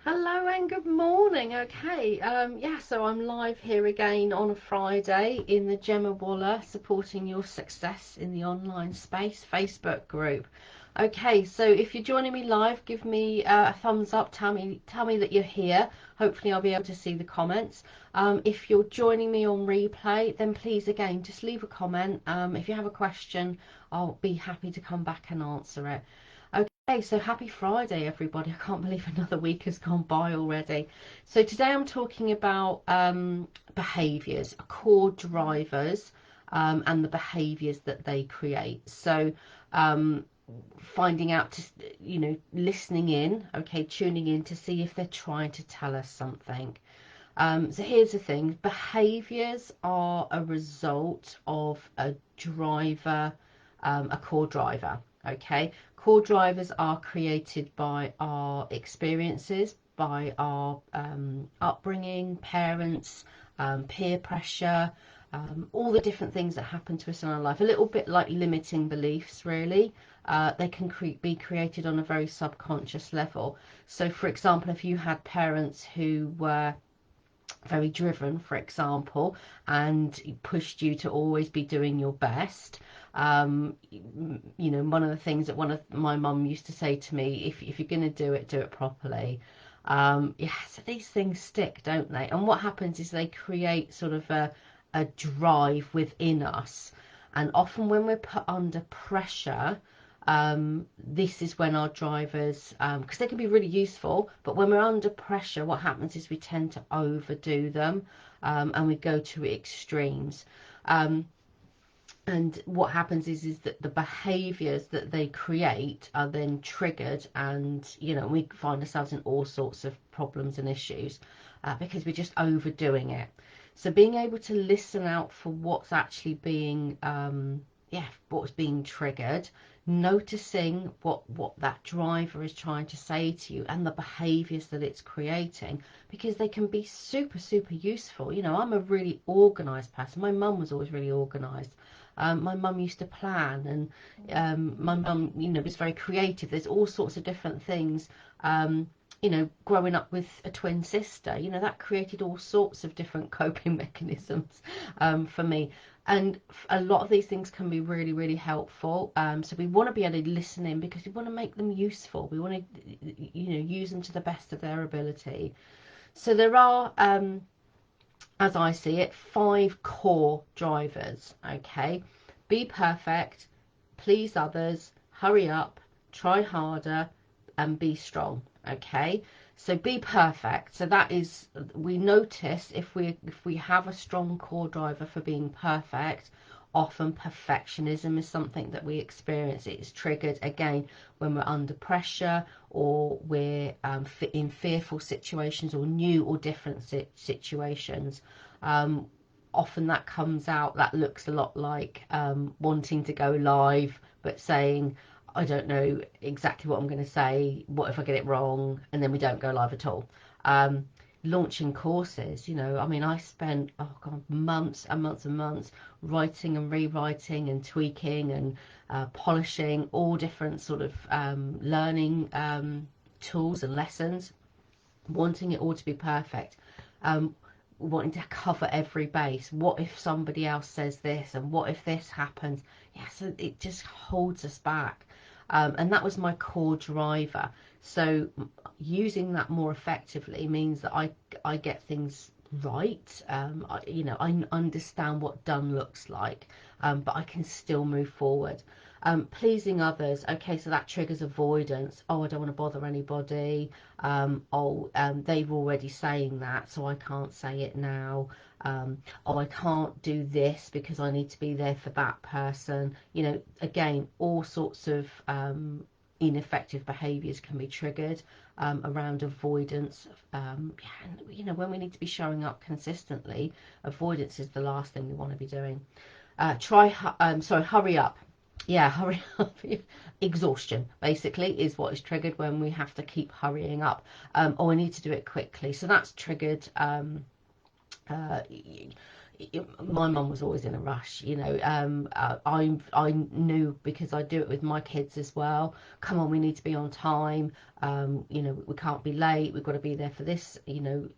Hello and good morning. Okay, yeah, so I'm live here again on a Friday in the Gemma Waller Supporting Your Success in the Online Space Facebook group. Okay, so if you're joining me live, give me a thumbs up. Tell me that you're here. Hopefully, I'll be able to see the comments. If you're joining me on replay, then please again just leave a comment. If you have a question, I'll be happy to come back and answer it. Okay, so happy Friday, everybody. I can't believe another week has gone by already. So today I'm talking about behaviours, core drivers, and the behaviours that they create. So finding out, listening in, okay, tuning in to see if they're trying to tell us something. So here's the thing, behaviours are a result of a driver, a core driver, okay? Core drivers are created by our experiences, by our upbringing, parents, peer pressure, all the different things that happen to us in our life. A little bit like limiting beliefs, really. They can be created on a very subconscious level. So, for example, if you had parents who were very driven, for example, and pushed you to always be doing your best. One of the things that one of my mum used to say to me, if you're going to do it properly. Yeah, so these things stick, don't they? And what happens is they create sort of a drive within us. And often when we're put under pressure, this is when our drivers, because they can be really useful, but when we're under pressure, what happens is we tend to overdo them, and we go to extremes. And what happens is that the behaviours that they create are then triggered, and we find ourselves in all sorts of problems and issues because we're just overdoing it. So being able to listen out for what's actually being what's being triggered, noticing what that driver is trying to say to you and the behaviors that it's creating, because they can be super useful. I'm a really organized person. My mum was always really organized. My mum used to plan, and my mum was very creative. There's all sorts of different things. Growing up with a twin sister, that created all sorts of different coping mechanisms for me. And a lot of these things can be really helpful. So we want to be able to listen in because we want to make them useful. We want to, use them to the best of their ability. So there are, as I see it, 5 core drivers. Okay, be perfect, please others, hurry up, try harder, and be strong. Okay, so be perfect. So that is, we notice if we have a strong core driver for being perfect, often perfectionism is something that we experience. It's triggered again when we're under pressure, or we're in fearful situations or new or different situations. Often that comes out, that looks a lot like wanting to go live but saying, I don't know exactly what I'm going to say, what if I get it wrong, and then we don't go live at all. Launching courses, I spent months and months writing and rewriting and tweaking and polishing all different sort of learning tools and lessons, wanting it all to be perfect, wanting to cover every base. What if somebody else says this, and what if this happens? Yeah, so it just holds us back. And that was my core driver. So using that more effectively means that I get things right. I understand what done looks like, but I can still move forward. Pleasing others, okay, so that triggers avoidance. Oh, I don't want to bother anybody. They've already saying that, so I can't say it now. Oh, I can't do this because I need to be there for that person. Again, all sorts of ineffective behaviours can be triggered around avoidance. When we need to be showing up consistently, avoidance is the last thing we want to be doing. Hurry up. Yeah, hurry up. Exhaustion basically is what is triggered when we have to keep hurrying up. Or we need to do it quickly. So that's triggered my mum was always in a rush, you know. I knew, because I do it with my kids as well. Come on, we need to be on time. You know, we can't be late. We've got to be there for this. You know,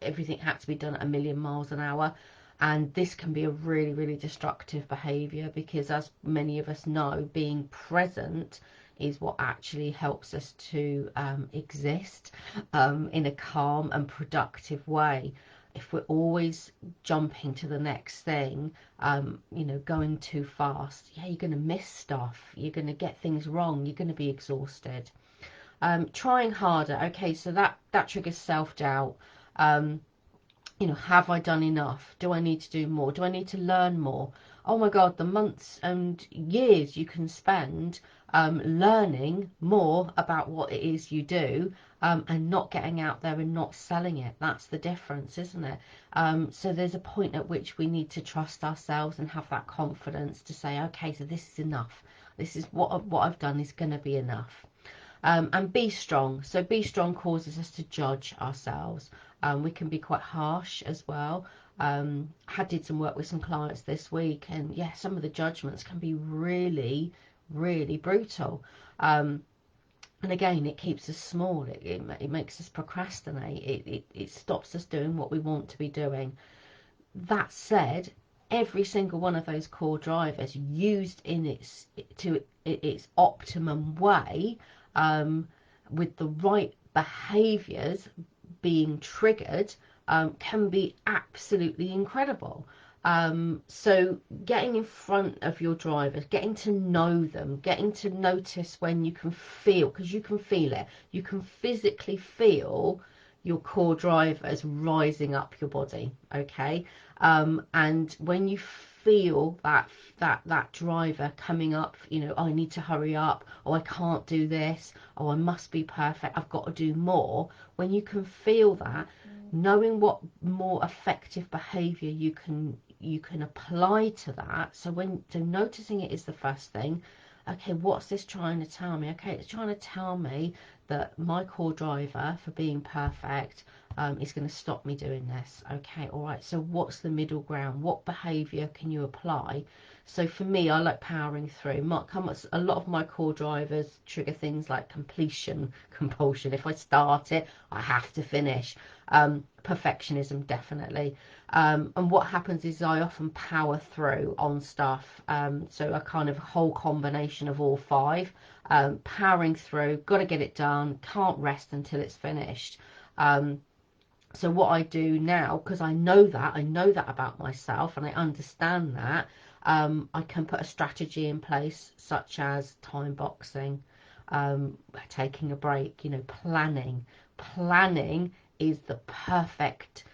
everything had to be done at a million miles an hour, and this can be a really, really destructive behaviour, because, as many of us know, being present is what actually helps us to exist in a calm and productive way. If we're always jumping to the next thing, you know, going too fast, yeah, you're going to miss stuff. You're going to get things wrong. You're going to be exhausted. Trying harder. Okay, so that triggers self-doubt. You know, have I done enough? Do I need to do more? Do I need to learn more? Oh my God, the months and years you can spend learning more about what it is you do, and not getting out there and not selling it. That's the difference, isn't it? So there's a point at which we need to trust ourselves and have that confidence to say, okay, so this is enough. This is what I've done is going to be enough. And be strong. So be strong causes us to judge ourselves. We can be quite harsh as well. I did some work with some clients this week, and yeah, some of the judgments can be really, really brutal. And again, it keeps us small. It makes us procrastinate. It stops us doing what we want to be doing. That said, every single one of those core drivers used in its optimum way, with the right behaviours being triggered, can be absolutely incredible. So getting in front of your drivers, getting to know them, getting to notice when you can feel, because you can feel it, you can physically feel your core drivers rising up your body, okay? And when you feel that driver coming up, you know, oh, I need to hurry up, oh, I can't do this, oh, I must be perfect, I've got to do more. When you can feel that, knowing what more effective behavior you can apply to that. So noticing it is the first thing. Okay, what's this trying to tell me? Okay, it's trying to tell me that my core driver for being perfect is going to stop me doing this. Okay, all right, so what's the middle ground? What behavior can you apply? So for me, I like powering through. A lot of my core drivers trigger things like completion compulsion. If I start it, I have to finish. Perfectionism, definitely. And what happens is I often power through on stuff. So a kind of whole combination of all five. Powering through, got to get it done, can't rest until it's finished. So what I do now, because I know that about myself, and I understand that, I can put a strategy in place, such as time boxing, taking a break, you know, planning. Planning is the perfect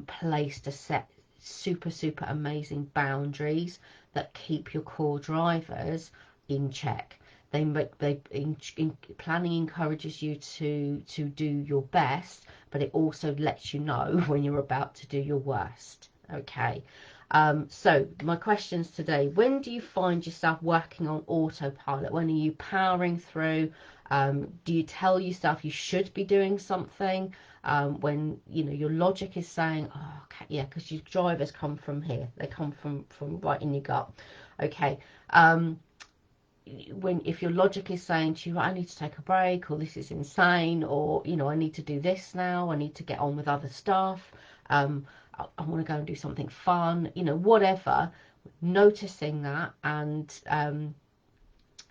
place to set super amazing boundaries that keep your core drivers in check. Planning encourages you to do your best, but it also lets you know when you're about to do your worst. Okay. So my questions today: when do you find yourself working on autopilot? When are you powering through? Do you tell yourself you should be doing something? When you know your logic is saying, oh, okay, yeah, because your drivers come from here. They come from right in your gut. Okay. If your logic is saying to you, right, I need to take a break, or this is insane, or you know, I need to do this now, I need to get on with other stuff, I want to go and do something fun, you know, whatever. Noticing that, and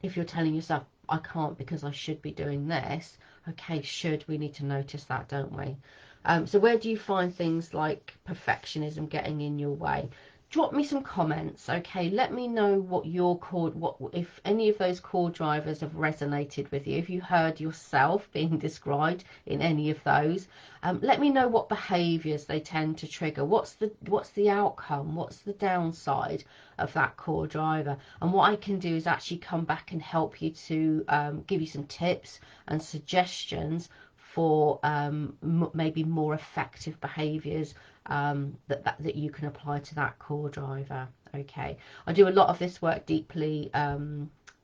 if you're telling yourself, I can't because I should be doing this, okay, we need to notice that, don't we? So where do you find things like perfectionism getting in your way? Drop me some comments, okay? Let me know what if any of those core drivers have resonated with you. If you heard yourself being described in any of those, let me know what behaviours they tend to trigger. What's the outcome? What's the downside of that core driver? And what I can do is actually come back and help you to give you some tips and suggestions for maybe more effective behaviours that you can apply to that core driver. Okay, I do a lot of this work deeply,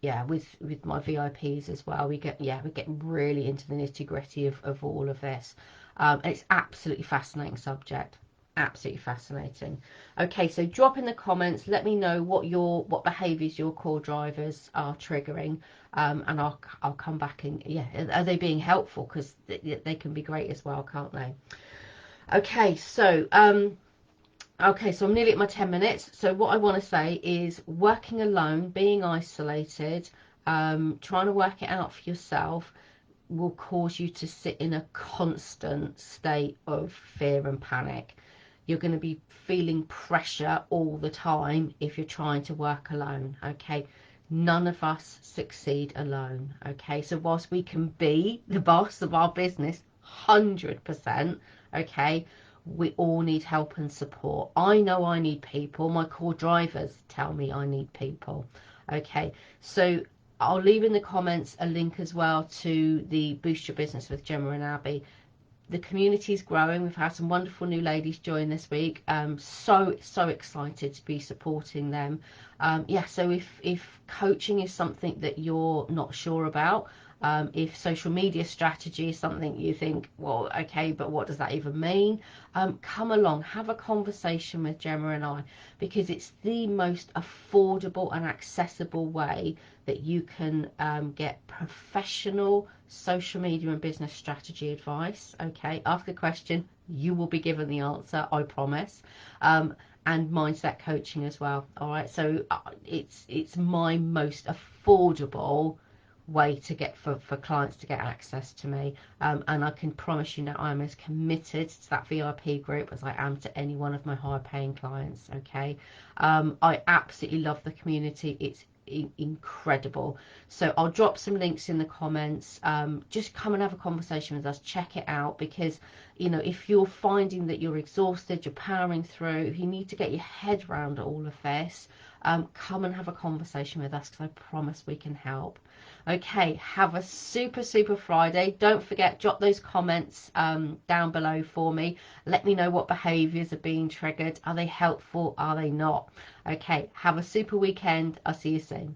yeah, with my VIPs as well. We get really into the nitty gritty of all of this, and it's absolutely fascinating subject. Absolutely fascinating. Okay, so drop in the comments, let me know what behaviors your core drivers are triggering, and I'll come back and, yeah, are they being helpful, because they can be great as well, can't they? Okay, so I'm nearly at my 10 minutes. So what I want to say is, working alone, being isolated, trying to work it out for yourself will cause you to sit in a constant state of fear and panic. You're going to be feeling pressure all the time if you're trying to work alone. Okay, none of us succeed alone. Okay, so whilst we can be the boss of our business 100%, okay, we all need help and support. I know I need people. My core drivers tell me I need people. Okay, so I'll leave in the comments a link as well to the Boost Your Business with Gemma and Abbie. The community is growing. We've had some wonderful new ladies join this week. So excited to be supporting them. Yeah, so if coaching is something that you're not sure about, if social media strategy is something you think, well, okay, but what does that even mean? Come along, have a conversation with Gemma and I, because it's the most affordable and accessible way that you can get professional social media and business strategy advice. Okay, ask a question, you will be given the answer, I promise. And mindset coaching as well. All right, so it's my most affordable way to get for clients to get access to me, and I can promise you now, I'm as committed to that VIP group as I am to any one of my higher paying clients. Okay, I absolutely love the community. It's incredible. So I'll drop some links in the comments. Just come and have a conversation with us, check it out, because if you're finding that you're exhausted, you're powering through, if you need to get your head around all of this, come and have a conversation with us, because I promise we can help. Okay, have a super Friday. Don't forget, drop those comments down below for me. Let me know what behaviors are being triggered. Are they helpful? Are they not? Okay, have a super weekend. I'll see you soon.